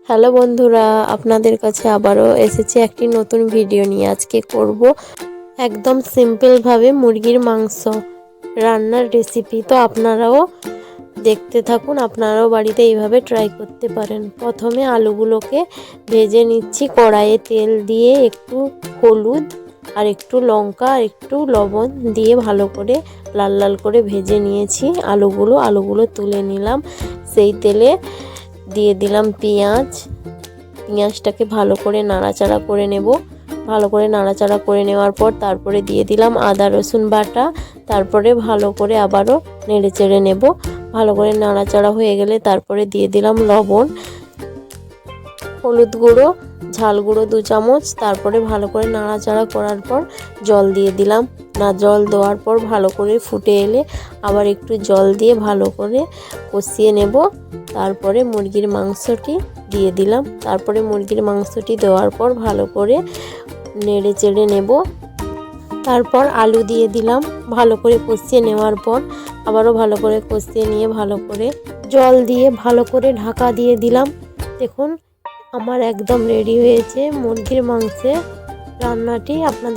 Hello বন্ধুরা, আপনাদের কাছে আবারও এসেছি একটি নতুন ভিডিও নিয়ে। আজকে করব একদম সিম্পলভাবে মুরগির মাংস রান্নার রেসিপি। তো আপনারাও দেখতে থাকুন, আপনারাও বাড়িতে এইভাবে ট্রাই করতে পারেন। প্রথমে আলুগুলোকে ভেজে নিচ্ছি কড়াইয়ে তেল দিয়ে, একটু হলুদ আর একটু লঙ্কা আর একটু লবণ দিয়ে ভালো করে লাল লাল করে ভেজে নিয়েছি। আলুগুলো তুলে নিলাম। সেই তেলে দিয়ে দিলাম পেঁয়াজটাকে ভালো করে নাড়াচাড়া করে নেব। ভালো করে নাড়াচাড়া করে নেওয়ার পর তারপরে দিয়ে দিলাম আদা রসুন বাটা। তারপরে ভালো করে আবারও নেড়ে চেড়ে নেব। ভালো করে নাড়াচাড়া হয়ে গেলে তারপরে দিয়ে দিলাম লবণ, হলুদ গুঁড়ো, ঝাল গুঁড়ো 2 চামচ। তারপরে ভালো করে নাড়াচাড়া করার পর জল দিয়ে দিলাম। জল দেওয়ার পর ভালো করে ফুটে এলে আবার একটু জল দিয়ে ভালো করে কষিয়ে নেব। তারপরে মুরগির মাংসটি দিয়ে দিলাম। তারপরে মুরগির মাংসটি দেওয়ার পর ভালো করে নেড়ে চেড়ে নেব। তারপর আলু দিয়ে দিলাম। ভালো করে কষিয়ে নেওয়ার পর আবারও ভালো করে কষিয়ে নিয়ে ভালো করে জল দিয়ে ভালো করে ঢাকা দিয়ে দিলাম। দেখুন আমার একদম রেডি হয়েছে মুরগির মাংসের রান্নাটি। আপনাদের